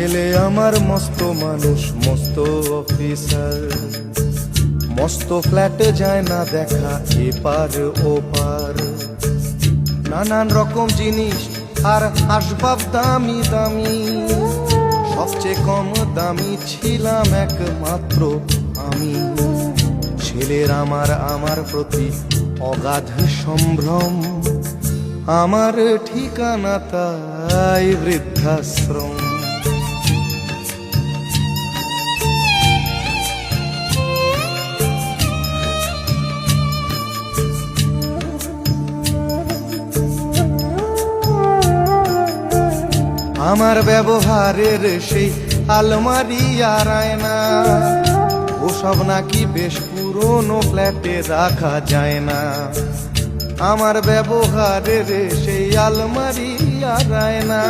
ছেলে আমার মস্ত মানুষ, মস্ত অফিসার, মস্ত ফ্ল্যাটে যায় না দেখা এপার ওপার। নানান রকম জিনিস আর আসবাব দামি দামি, সবচেয়ে কম দামি ছিলাম একমাত্র আমি। ছেলের আমার প্রতি অগাধ সম্ভ্রম, আমার ঠিকানা তাই বৃদ্ধাশ্রম। আমার ব্যবহারের সেই আলমারি আর আয়না, ওসব নাকি বেশ পুরনো ফ্ল্যাটে রাখা যায় না। আমার ব্যবহারের সেই আলমারি আর আয়না।